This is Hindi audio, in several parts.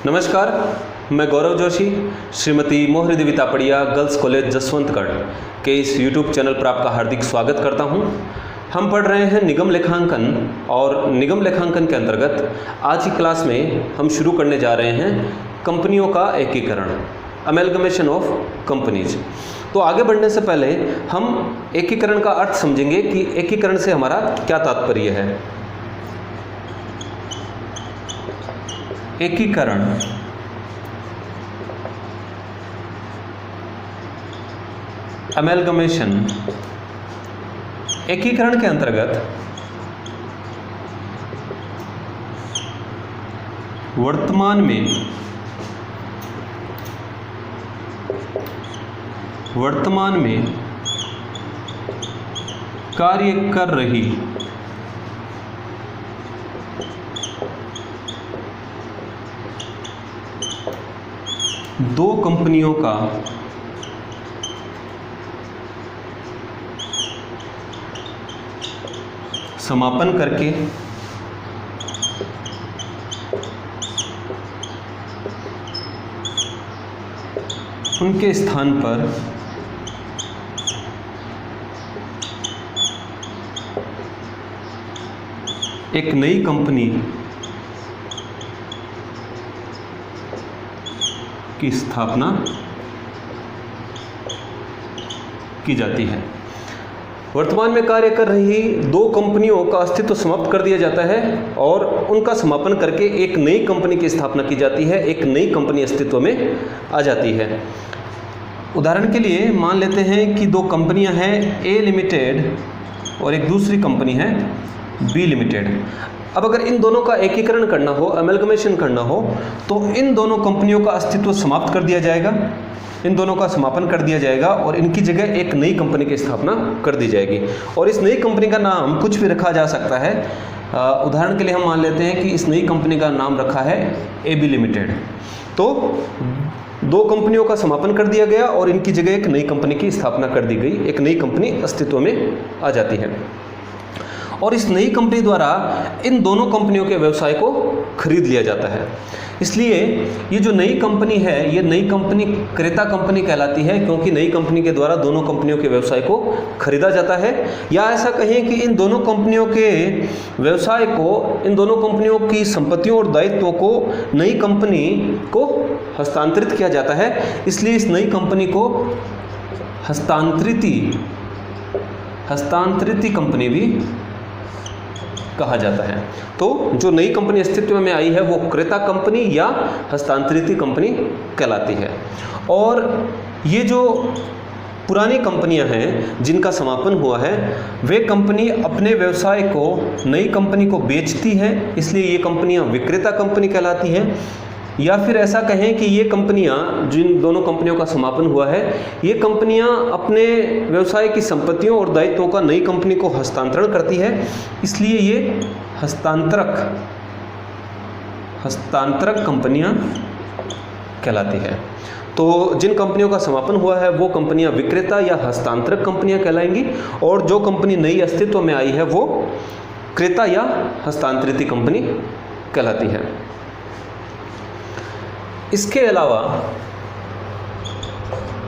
नमस्कार, मैं गौरव जोशी श्रीमती मोहरी देवी तापड़िया गर्ल्स कॉलेज जसवंतगढ़ के इस YouTube चैनल पर आपका हार्दिक स्वागत करता हूं। हम पढ़ रहे हैं निगम लेखांकन और निगम लेखांकन के अंतर्गत आज की क्लास में हम शुरू करने जा रहे हैं कंपनियों का एकीकरण, अमेलगमेशन ऑफ कंपनीज। तो आगे बढ़ने से पहले हम एकीकरण का अर्थ समझेंगे कि एकीकरण से हमारा क्या तात्पर्य है। एकीकरण अमेलगमेशन, एकीकरण के अंतर्गत वर्तमान में कार्य कर रही दो कंपनियों का समापन करके उनके स्थान पर एक नई कंपनी की स्थापना की जाती है। वर्तमान में कार्य कर रही दो कंपनियों का अस्तित्व समाप्त कर दिया जाता है और उनका समापन करके एक नई कंपनी की स्थापना की जाती है, एक नई कंपनी अस्तित्व में आ जाती है। उदाहरण के लिए मान लेते हैं कि दो कंपनियां हैं ए लिमिटेड और एक दूसरी कंपनी है बी लिमिटेड। अब अगर इन दोनों का एकीकरण करना हो, अमेलगमेशन करना हो, तो इन दोनों कंपनियों का अस्तित्व समाप्त कर दिया जाएगा, इन दोनों का समापन कर दिया जाएगा और इनकी जगह एक नई कंपनी की स्थापना कर दी जाएगी। और इस नई कंपनी का नाम कुछ भी रखा जा सकता है। उदाहरण के लिए हम मान लेते हैं कि इस नई कंपनी का नाम रखा है ए बी लिमिटेड। तो दो कंपनियों का समापन कर दिया गया और इनकी जगह एक नई कंपनी की स्थापना कर दी गई, एक नई कंपनी अस्तित्व में आ जाती है। और इस नई कंपनी द्वारा इन दोनों कंपनियों के व्यवसाय को खरीद लिया जाता है। इसलिए ये जो नई कंपनी है, ये नई कंपनी क्रेता कंपनी कहलाती है, क्योंकि नई कंपनी के द्वारा दोनों कंपनियों के व्यवसाय को खरीदा जाता है। या ऐसा कहें कि इन दोनों कंपनियों के व्यवसाय को, इन दोनों कंपनियों की संपत्तियों और दायित्वों को नई कंपनी को हस्तांतरित किया जाता है। इसलिए इस नई कंपनी को हस्तांतरित कंपनी भी कहा जाता है। तो जो नई कंपनी अस्तित्व में आई है वो क्रेता कंपनी या हस्तांतरित कंपनी कहलाती है। और ये जो पुरानी कंपनियां हैं जिनका समापन हुआ है, वे कंपनी अपने व्यवसाय को नई कंपनी को बेचती है, इसलिए ये कंपनियां विक्रेता कंपनी कहलाती हैं। या फिर ऐसा कहें कि ये कंपनियां, जिन दोनों कंपनियों का समापन हुआ है, ये कंपनियां अपने व्यवसाय की संपत्तियों और दायित्वों का नई कंपनी को हस्तांतरण करती है, इसलिए ये हस्तांतरक कंपनियां कहलाती है। तो जिन कंपनियों का समापन हुआ है वो कंपनियां विक्रेता या हस्तांतरक कंपनियां कहलाएंगी, और जो कंपनी नई अस्तित्व में आई है वो क्रेता या हस्तांतरित कंपनी कहलाती है। इसके अलावा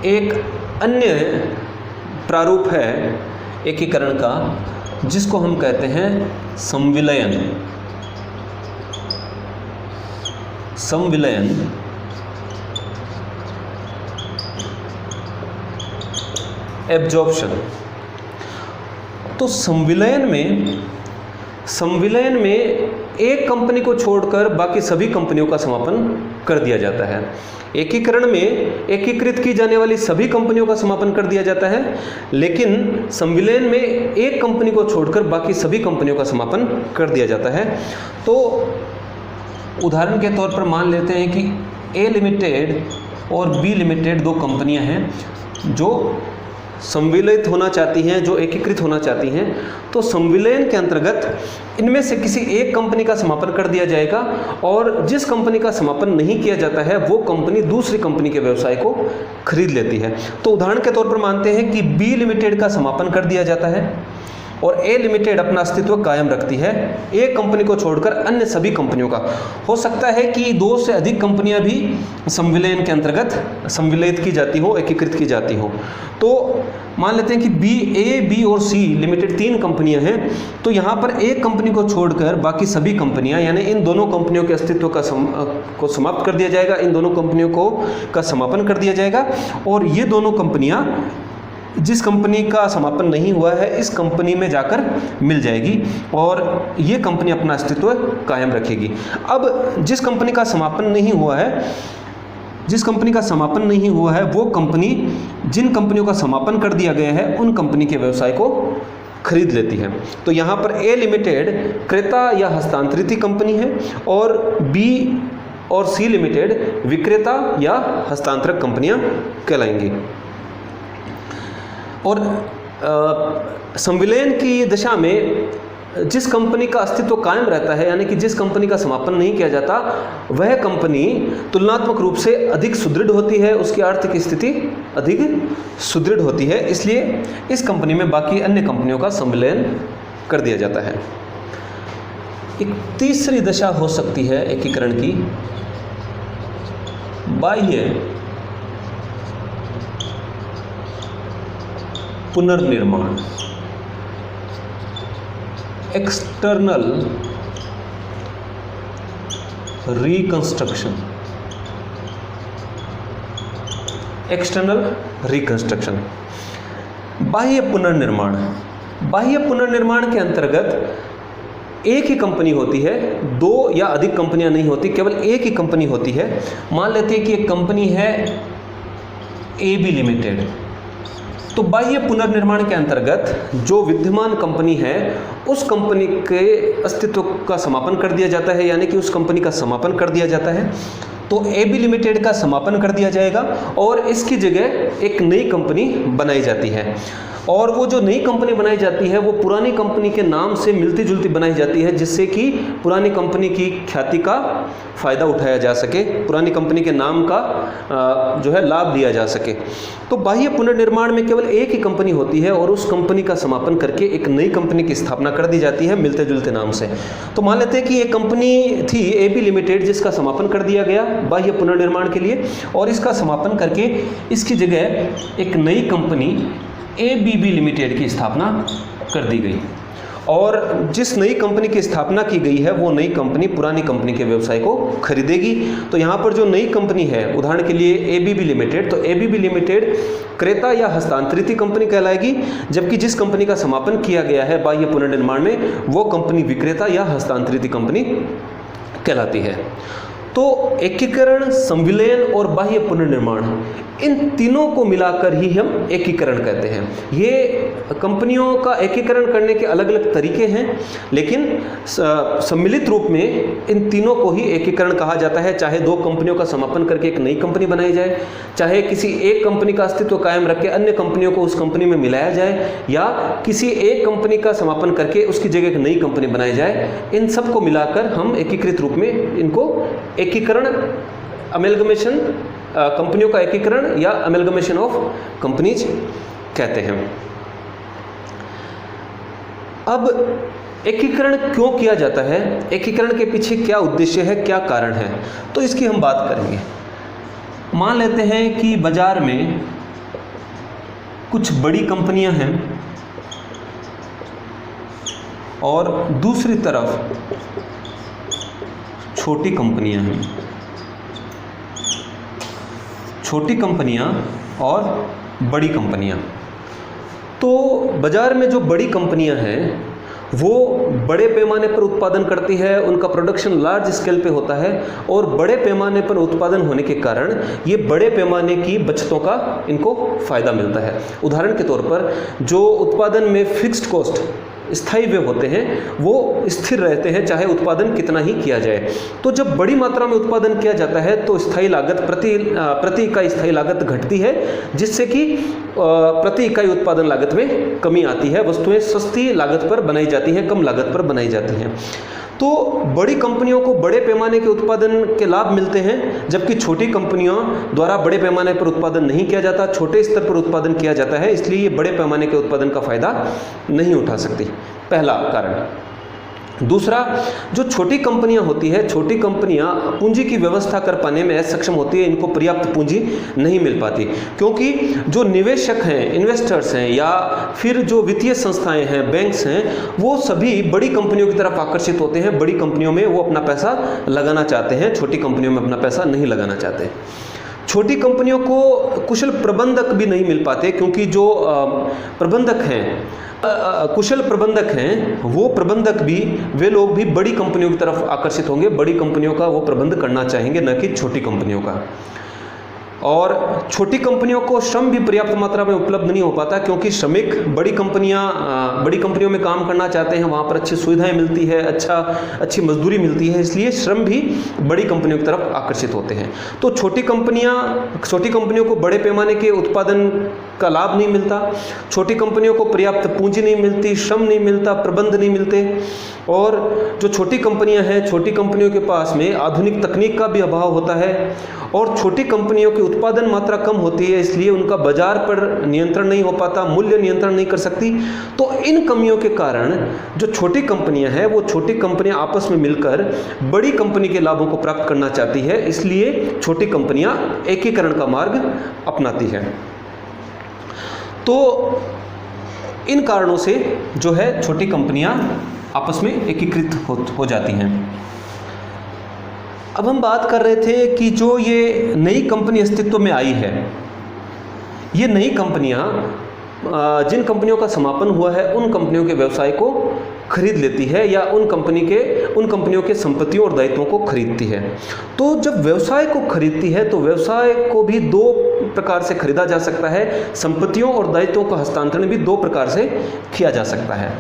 एक अन्य प्रारूप है एकीकरण का, जिसको हम कहते हैं संविलयन। एब्जॉर्प्शन। तो संविलयन में एक कंपनी को छोड़कर बाकी सभी कंपनियों का समापन कर दिया जाता है। एकीकरण में एकीकृत की जाने वाली सभी कंपनियों का समापन कर दिया जाता है, लेकिन संविलयन में एक कंपनी को छोड़कर बाकी सभी कंपनियों का समापन कर दिया जाता है। तो उदाहरण के तौर पर मान लेते हैं कि ए लिमिटेड और बी लिमिटेड दो कंपनियां हैं जो संविलित होना चाहती हैं, जो एकीकृत होना चाहती हैं। तो संविलयन के अंतर्गत इनमें से किसी एक कंपनी का समापन कर दिया जाएगा और जिस कंपनी का समापन नहीं किया जाता है वो कंपनी दूसरी कंपनी के व्यवसाय को खरीद लेती है। तो उदाहरण के तौर पर मानते हैं कि बी लिमिटेड का समापन कर दिया जाता है और ए लिमिटेड अपना अस्तित्व कायम रखती है, एक कंपनी को छोड़कर अन्य सभी कंपनियों का। हो सकता है कि 2 से अधिक कंपनियां भी संविलयन के अंतर्गत संविलित की जाती हो, एकीकृत की जाती हो। तो मान लेते हैं कि ए, बी और सी लिमिटेड 3 कंपनियां हैं, तो यहाँ पर एक कंपनी को छोड़कर बाकी सभी कंपनियां, यानी इन दोनों कंपनियों के अस्तित्व को समाप्त कर दिया जाएगा, इन दोनों कंपनियों का समापन कर दिया जाएगा, और ये दोनों कंपनियां जिस कंपनी का समापन नहीं हुआ है इस कंपनी में जाकर मिल जाएगी और ये कंपनी अपना अस्तित्व कायम रखेगी। अब जिस कंपनी का समापन नहीं हुआ है, वो कंपनी जिन कंपनियों का समापन कर दिया गया है उन कंपनी के व्यवसाय को खरीद लेती है। तो यहाँ पर ए लिमिटेड क्रेता या हस्तांतरित कंपनी है और बी और सी लिमिटेड विक्रेता या हस्तांतरक कंपनियां कहलाएंगी। और संविलयन की दशा में जिस कंपनी का अस्तित्व कायम रहता है, यानी कि जिस कंपनी का समापन नहीं किया जाता, वह कंपनी तुलनात्मक रूप से अधिक सुदृढ़ होती है, उसकी आर्थिक स्थिति अधिक सुदृढ़ होती है, इसलिए इस कंपनी में बाकी अन्य कंपनियों का संविलयन कर दिया जाता है। एक तीसरी दशा हो सकती है एकीकरण की, बाह्य पुनर्निर्माण, एक्सटर्नल रिकंस्ट्रक्शन। बाह्य पुनर्निर्माण के अंतर्गत एक ही कंपनी होती है, 2 या अधिक कंपनियां नहीं होती, केवल एक ही कंपनी होती है। मान लेते हैं कि एक कंपनी है ए बी लिमिटेड, तो बाह्य पुनर्निर्माण के अंतर्गत जो विद्यमान कंपनी है उस कंपनी के अस्तित्व का समापन कर दिया जाता है, यानी कि उस कंपनी का समापन कर दिया जाता है। तो ए बी लिमिटेड का समापन कर दिया जाएगा और इसकी जगह एक नई कंपनी बनाई जाती है, और वो जो नई कंपनी बनाई जाती है वो पुरानी कंपनी के नाम से मिलती जुलती बनाई जाती है, जिससे कि पुरानी कंपनी की ख्याति का फ़ायदा उठाया जा सके, पुरानी कंपनी के नाम का जो है लाभ लिया जा सके। तो बाह्य पुनर्निर्माण में केवल एक ही कंपनी होती है और उस कंपनी का समापन करके एक नई कंपनी की स्थापना कर दी जाती है मिलते जुलते नाम से। तो मान लेते हैं कि एक कंपनी थी ए बी लिमिटेड, जिसका समापन कर दिया गया बाह्य पुनर्निर्माण के लिए, और इसका समापन करके इसकी जगह एक नई कंपनी ABB लिमिटेड की स्थापना कर दी गई, और जिस नई कंपनी की स्थापना की गई है वो नई कंपनी पुरानी कंपनी के व्यवसाय को खरीदेगी। तो यहाँ पर जो नई कंपनी है, उदाहरण के लिए ABB लिमिटेड, तो ABB लिमिटेड क्रेता या हस्तांतरित कंपनी कहलाएगी, जबकि जिस कंपनी का समापन किया गया है बाह्य पुनर्निर्माण में वो कंपनी विक्रेता या हस्तांतरित कंपनी कहलाती है। तो एकीकरण, संविलयन और बाह्य पुनर्निर्माण, इन तीनों को मिलाकर ही हम एकीकरण कहते हैं। ये कंपनियों का एकीकरण करने के अलग अलग तरीके हैं, लेकिन सम्मिलित रूप में इन तीनों को ही एकीकरण कहा जाता है। चाहे 2 कंपनियों का समापन करके एक नई कंपनी बनाई जाए, चाहे किसी एक कंपनी का अस्तित्व कायम रख के अन्य कंपनियों को उस कंपनी में मिलाया जाए, या किसी एक कंपनी का समापन करके उसकी जगह एक नई कंपनी बनाई जाए, इन सब को मिलाकर हम एकीकृत रूप में इनको एकीकरण, अमेलगमेशन, कंपनियों का एकीकरण या अमेलगमेशन ऑफ कंपनीज कहते हैं। अब एकीकरण क्यों किया जाता है, एकीकरण के पीछे क्या उद्देश्य है, क्या कारण है, तो इसकी हम बात करेंगे। मान लेते हैं कि बाजार में कुछ बड़ी कंपनियां हैं और दूसरी तरफ छोटी कंपनियां हैं, छोटी कंपनियां और बड़ी कंपनियां। तो बाजार में जो बड़ी कंपनियां हैं वो बड़े पैमाने पर उत्पादन करती है, उनका प्रोडक्शन लार्ज स्केल पे होता है, और बड़े पैमाने पर उत्पादन होने के कारण ये बड़े पैमाने की बचतों का इनको फ़ायदा मिलता है। उदाहरण के तौर पर जो उत्पादन में फिक्स्ड कॉस्ट, स्थायी व्यय होते हैं, वो स्थिर रहते हैं चाहे उत्पादन कितना ही किया जाए। तो जब बड़ी मात्रा में उत्पादन किया जाता है तो स्थायी लागत, प्रति इकाई स्थायी लागत घटती है, जिससे कि प्रति इकाई उत्पादन लागत में कमी आती है, वस्तुएं सस्ती लागत पर बनाई जाती हैं, कम लागत पर बनाई जाती हैं। तो बड़ी कंपनियों को बड़े पैमाने के उत्पादन के लाभ मिलते हैं, जबकि छोटी कंपनियों द्वारा बड़े पैमाने पर उत्पादन नहीं किया जाता, छोटे स्तर पर उत्पादन किया जाता है, इसलिए ये बड़े पैमाने के उत्पादन का फायदा नहीं उठा सकती। पहला कारण। दूसरा, जो छोटी कंपनियां होती है, छोटी कंपनियां पूंजी की व्यवस्था कर पाने में असक्षम होती है, इनको पर्याप्त पूंजी नहीं मिल पाती, क्योंकि जो निवेशक हैं, इन्वेस्टर्स हैं, या फिर जो वित्तीय संस्थाएं हैं, बैंक्स हैं, वो सभी बड़ी कंपनियों की तरफ आकर्षित होते हैं। बड़ी कंपनियों में वो अपना पैसा लगाना चाहते हैं, छोटी कंपनियों में अपना पैसा नहीं लगाना चाहते। छोटी कंपनियों को कुशल प्रबंधक भी नहीं मिल पाते, क्योंकि जो प्रबंधक हैं, कुशल प्रबंधक हैं, वो प्रबंधक भी, वे लोग भी बड़ी कंपनियों की तरफ आकर्षित होंगे, बड़ी कंपनियों का वो प्रबंध करना चाहेंगे, न कि छोटी कंपनियों का। और छोटी कंपनियों को श्रम भी पर्याप्त मात्रा में उपलब्ध नहीं हो पाता, क्योंकि श्रमिक बड़ी कंपनियों में काम करना चाहते हैं, वहाँ पर अच्छी सुविधाएं मिलती है, अच्छी मजदूरी मिलती है, इसलिए श्रम भी बड़ी कंपनियों की तरफ आकर्षित होते हैं। तो छोटी कंपनियों को बड़े पैमाने के उत्पादन का लाभ नहीं मिलता, छोटी कंपनियों को पर्याप्त पूंजी नहीं मिलती, श्रम नहीं मिलता, प्रबंध नहीं मिलते, और जो छोटी कंपनियां हैं, छोटी कंपनियों के पास में आधुनिक तकनीक का भी अभाव होता है, और छोटी कंपनियों की उत्पादन मात्रा कम होती है, इसलिए उनका बाजार पर नियंत्रण नहीं हो पाता, मूल्य नियंत्रण नहीं कर सकती। तो इन कमियों के कारण जो छोटी कंपनियां हैं, वो छोटी कंपनियां आपस में मिलकर बड़ी कंपनी के लाभों को प्राप्त करना चाहती है, इसलिए छोटी कंपनियां एकीकरण का मार्ग अपनाती है। तो इन कारणों से जो है छोटी कंपनियां आपस में एकीकृत हो जाती हैं। अब हम बात कर रहे थे कि जो ये नई कंपनी अस्तित्व में आई है, ये नई कंपनियां जिन कंपनियों का समापन हुआ है, उन कंपनियों के व्यवसाय को खरीद लेती है, या उन कंपनियों के संपत्तियों और दायित्वों को खरीदती है। तो जब व्यवसाय को खरीदती है, तो व्यवसाय को भी दो प्रकार से खरीदा जा सकता है, संपत्तियों और दायित्वों का हस्तांतरण भी दो प्रकार से किया जा सकता है।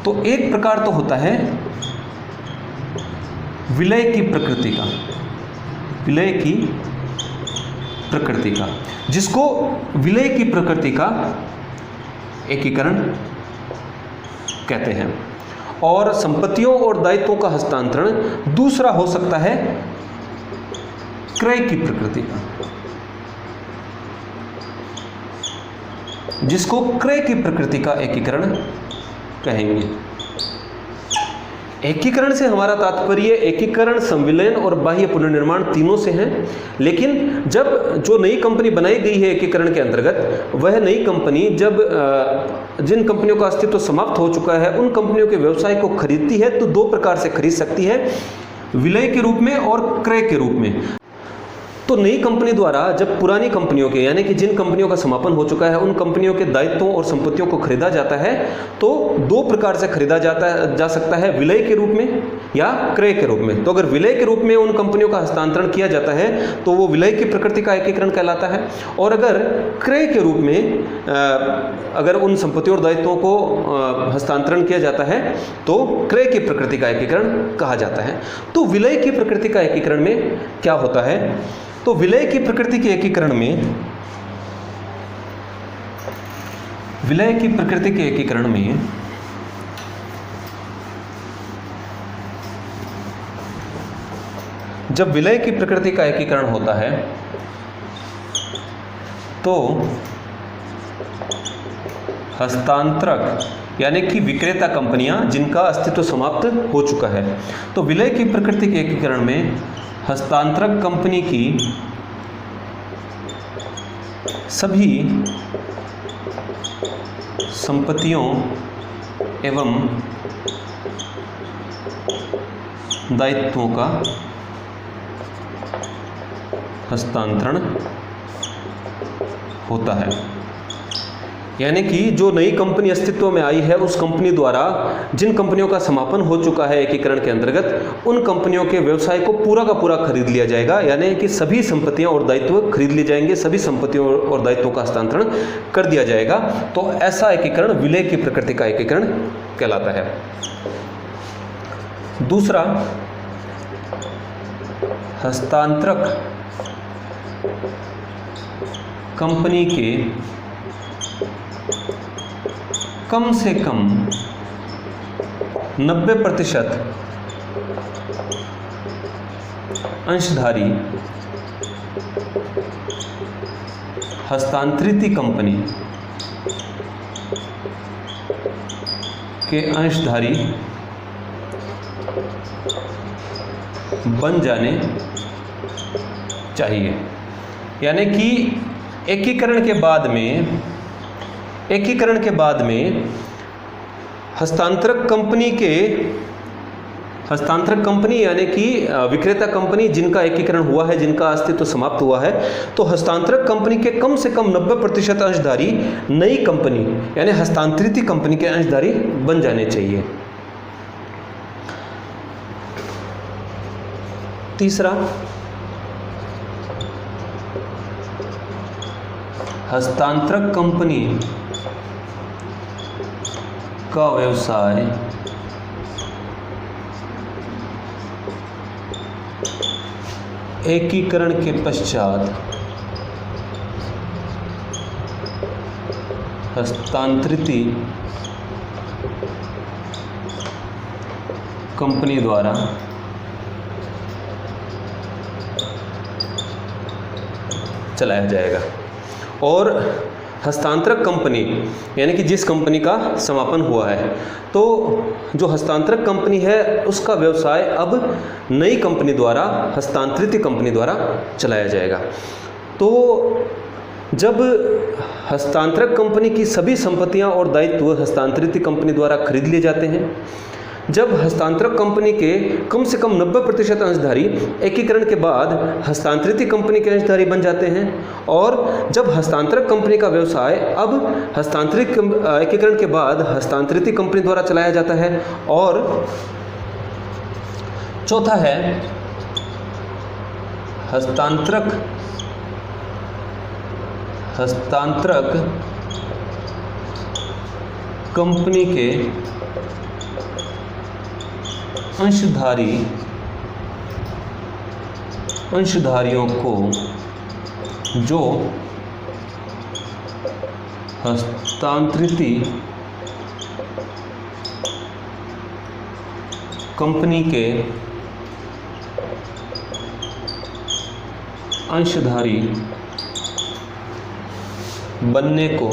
तो एक प्रकार तो होता है विलय की प्रकृति का, जिसको विलय की प्रकृति का एकीकरण कहते हैं। और संपत्तियों और दायित्वों का हस्तांतरण दूसरा हो सकता है क्रय की प्रकृति का, जिसको क्रय की प्रकृति का एकीकरण कहेंगे। एकीकरण से हमारा तात्पर्य एकीकरण, संविलयन और बाह्य पुनर्निर्माण तीनों से है। लेकिन जब जो नई कंपनी बनाई गई है एकीकरण के अंतर्गत, वह नई कंपनी जब जिन कंपनियों का अस्तित्व समाप्त हो चुका है, उन कंपनियों के व्यवसाय को खरीदती है, तो दो प्रकार से खरीद सकती है, विलय के रूप में और क्रय के रूप में। तो नई कंपनी द्वारा जब पुरानी कंपनियों के, यानी कि जिन कंपनियों का समापन हो चुका है, उन कंपनियों के दायित्वों और संपत्तियों को खरीदा जाता है, तो दो प्रकार से खरीदा जा सकता है, विलय के रूप में या क्रय के रूप में। तो अगर विलय के रूप में उन कंपनियों का हस्तांतरण किया जाता है, तो वो विलय की प्रकृति का एकीकरण कहलाता है। और अगर क्रय के रूप में अगर उन संपत्तियों और दायित्वों को हस्तांतरण किया जाता है, तो क्रय की प्रकृति का एकीकरण कहा जाता है। तो विलय की प्रकृति का एकीकरण में क्या होता है? तो विलय की प्रकृति के एकीकरण में जब विलय की प्रकृति का एकीकरण होता है, तो हस्तांतरक यानी कि विक्रेता कंपनियां जिनका अस्तित्व समाप्त हो चुका है, तो विलय की प्रकृति के एकीकरण में हस्तांतरक कंपनी की सभी संपत्तियों एवं दायित्वों का हस्तांतरण होता है। यानी कि जो नई कंपनी अस्तित्व में आई है, उस कंपनी द्वारा जिन कंपनियों का समापन हो चुका है एकीकरण के अंतर्गत, उन कंपनियों के व्यवसाय को पूरा का पूरा खरीद लिया जाएगा। यानी कि सभी संपत्तियां और दायित्व खरीद लिए जाएंगे, सभी संपत्तियों और दायित्वों का हस्तांतरण कर दिया जाएगा। तो ऐसा एकीकरण विलय की प्रकृति का एकीकरण कहलाता है। दूसरा, हस्तांतरक कंपनी के कम से कम 90% अंशधारी हस्तांतरित कंपनी के अंशधारी बन जाने चाहिए। यानी कि एकीकरण के बाद में हस्तांतरक कंपनी यानी कि विक्रेता कंपनी जिनका एकीकरण हुआ है, जिनका अस्तित्व समाप्त हुआ है, तो हस्तांतरक कंपनी के कम से कम 90% अंशधारी नई कंपनी यानी हस्तांतरित कंपनी के अंशधारी बन जाने चाहिए। तीसरा, हस्तांतरक कंपनी का व्यवसाय एकीकरण के पश्चात हस्तांतरित कंपनी द्वारा चलाया जाएगा। और हस्तांतरक कंपनी यानी कि जिस कंपनी का समापन हुआ है, तो जो हस्तांतरक कंपनी है उसका व्यवसाय अब नई कंपनी द्वारा, हस्तांतरित कंपनी द्वारा चलाया जाएगा। तो जब हस्तांतरक कंपनी की सभी संपत्तियां और दायित्व हस्तांतरित कंपनी द्वारा खरीद लिए जाते हैं, जब हस्तांतरक कंपनी के कम से कम 90% अंशधारी एकीकरण के बाद हस्तांतरित कंपनी के अंशधारी बन जाते हैं, और जब हस्तांतरक कंपनी का व्यवसाय अब एकीकरण के बाद हस्तांतरित कंपनी द्वारा चलाया जाता है। और चौथा है हस्तांतरक कंपनी के अंशधारियों को जो हस्तांतरित कंपनी के अंशधारी बनने को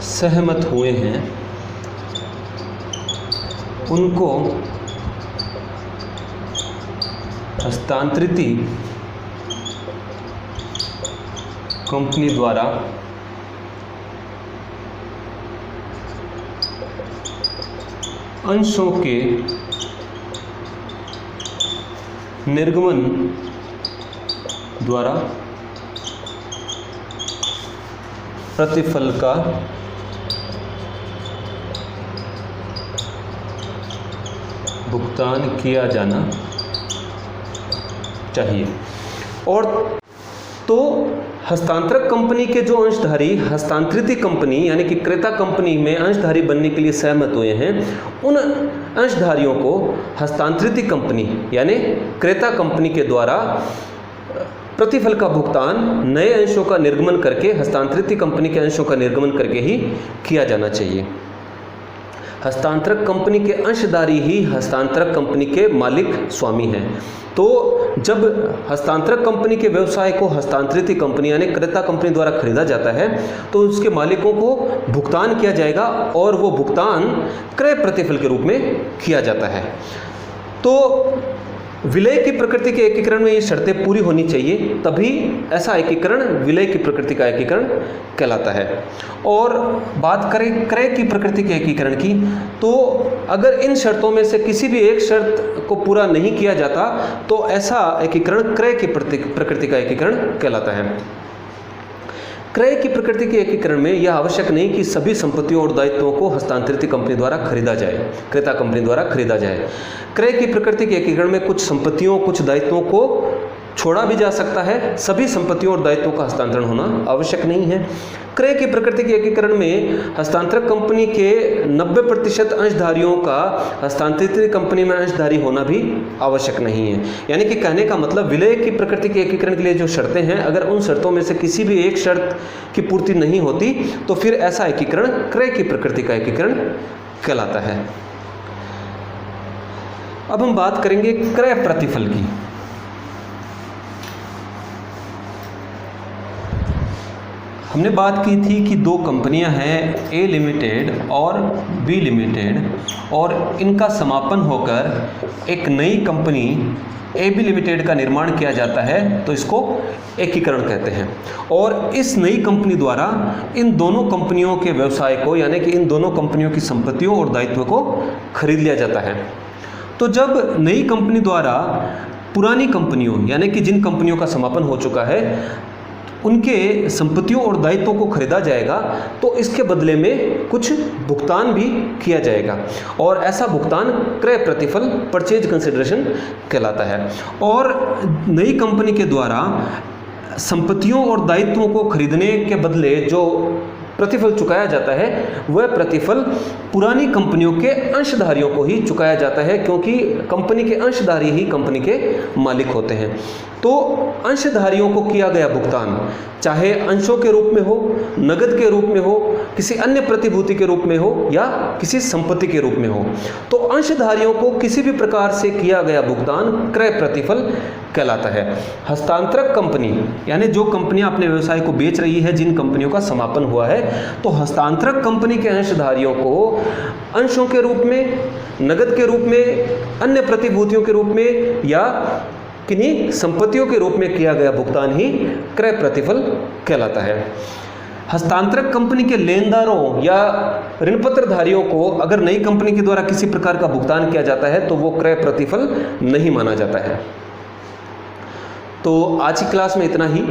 सहमत हुए हैं, उनको हस्तांतरित कंपनी द्वारा अंशों के निर्गमन द्वारा प्रतिफल का भुगतान किया जाना चाहिए। और तो हस्तांतरक कंपनी के जो अंशधारी हस्तांतरित कंपनी यानी कि क्रेता कंपनी में अंशधारी बनने के लिए सहमत हुए हैं, उन अंशधारियों को हस्तांतरित कंपनी यानी क्रेता कंपनी के द्वारा प्रतिफल का भुगतान नए अंशों का निर्गमन करके, हस्तांतरित कंपनी के अंशों का निर्गमन करके ही किया जाना चाहिए। हस्तांतरक कंपनी के अंशधारी ही हस्तांतरक कंपनी के मालिक स्वामी हैं। तो जब हस्तांतरक कंपनी के व्यवसाय को हस्तांतरित कंपनी यानी क्रेता कंपनी द्वारा खरीदा जाता है, तो उसके मालिकों को भुगतान किया जाएगा और वो भुगतान क्रय प्रतिफल के रूप में किया जाता है। तो विलय की प्रकृति के एकीकरण में ये शर्तें पूरी होनी चाहिए, तभी ऐसा एकीकरण विलय की प्रकृति का एकीकरण कहलाता है। और बात करें क्रय की प्रकृति के एकीकरण की, तो अगर इन शर्तों में से किसी भी एक शर्त को पूरा नहीं किया जाता, तो ऐसा एकीकरण क्रय की प्रकृति का एकीकरण कहलाता है। क्रय की प्रकृति के एकीकरण में यह आवश्यक नहीं कि सभी संपत्तियों और दायित्वों को हस्तांतरित कंपनी द्वारा खरीदा जाए, क्रेता कंपनी द्वारा खरीदा जाए। क्रय की प्रकृति के एकीकरण में कुछ संपत्तियों, कुछ दायित्वों को छोड़ा भी जा सकता है, सभी संपत्तियों और दायित्वों का हस्तांतरण होना आवश्यक नहीं है। क्रय की प्रकृति के एकीकरण में हस्तांतरक कंपनी के 90% अंशधारियों का हस्तांतरित कंपनी में अंशधारी होना भी आवश्यक नहीं है। यानी कि कहने का मतलब विलय की प्रकृति के एकीकरण के लिए जो शर्तें हैं, अगर उन शर्तों में से किसी भी एक शर्त की पूर्ति नहीं होती, तो फिर ऐसा एकीकरण क्रय की प्रकृति का एकीकरण कहलाता है। अब हम बात करेंगे क्रय प्रतिफल की। हमने बात की थी कि दो कंपनियां हैं ए लिमिटेड और बी लिमिटेड, और इनका समापन होकर एक नई कंपनी ए बी लिमिटेड का निर्माण किया जाता है, तो इसको एकीकरण कहते हैं। और इस नई कंपनी द्वारा इन दोनों कंपनियों के व्यवसाय को, यानी कि इन दोनों कंपनियों की संपत्तियों और दायित्व को खरीद लिया जाता है। तो जब नई कंपनी द्वारा पुरानी कंपनियों, यानी कि जिन कंपनियों का समापन हो चुका है, उनके संपत्तियों और दायित्वों को खरीदा जाएगा, तो इसके बदले में कुछ भुगतान भी किया जाएगा, और ऐसा भुगतान क्रय प्रतिफल, परचेज कंसिडरेशन कहलाता है। और नई कंपनी के द्वारा संपत्तियों और दायित्वों को खरीदने के बदले जो प्रतिफल चुकाया जाता है, वह प्रतिफल पुरानी कंपनियों के अंशधारियों को ही चुकाया जाता है, क्योंकि कंपनी के अंशधारी ही कंपनी के मालिक होते हैं। तो अंशधारियों को किया गया भुगतान, चाहे अंशों के रूप में हो, नगद के रूप में हो, किसी अन्य प्रतिभूति के रूप में हो, या किसी संपत्ति के रूप में हो, तो अंशधारियों को किसी भी प्रकार से किया गया भुगतान क्रय प्रतिफल कहलाता है। हस्तांतरक कंपनी, यानी जो कंपनियां अपने व्यवसाय को बेच रही है, जिन कंपनियों का समापन हुआ है, तो हस्तांतरक कंपनी के अंशधारियों को अंशों के रूप में, नगद के रूप में, अन्य प्रतिभूतियों के रूप में, या किन्हीं संपत्तियों के रूप में किया गया भुगतान ही क्रय प्रतिफल कहलाता है। हस्तांतरक कंपनी के लेनदारों या ऋणपत्रधारियों को अगर नई कंपनी के द्वारा किसी प्रकार का भुगतान किया जाता है, तो वो क्रय प्रतिफल नहीं माना जाता है। तो आज की क्लास में इतना ही।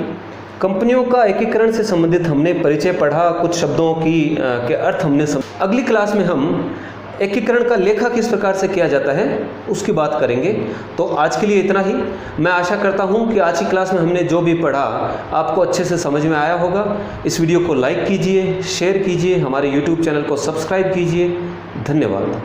कंपनियों का एकीकरण से संबंधित हमने परिचय पढ़ा, कुछ शब्दों के अर्थ हमने अगली क्लास में हम एकीकरण का लेखा किस प्रकार से किया जाता है उसकी बात करेंगे। तो आज के लिए इतना ही। मैं आशा करता हूं कि आज की क्लास में हमने जो भी पढ़ा आपको अच्छे से समझ में आया होगा। इस वीडियो को लाइक कीजिए, शेयर कीजिए, हमारे YouTube चैनल को सब्सक्राइब कीजिए। धन्यवाद।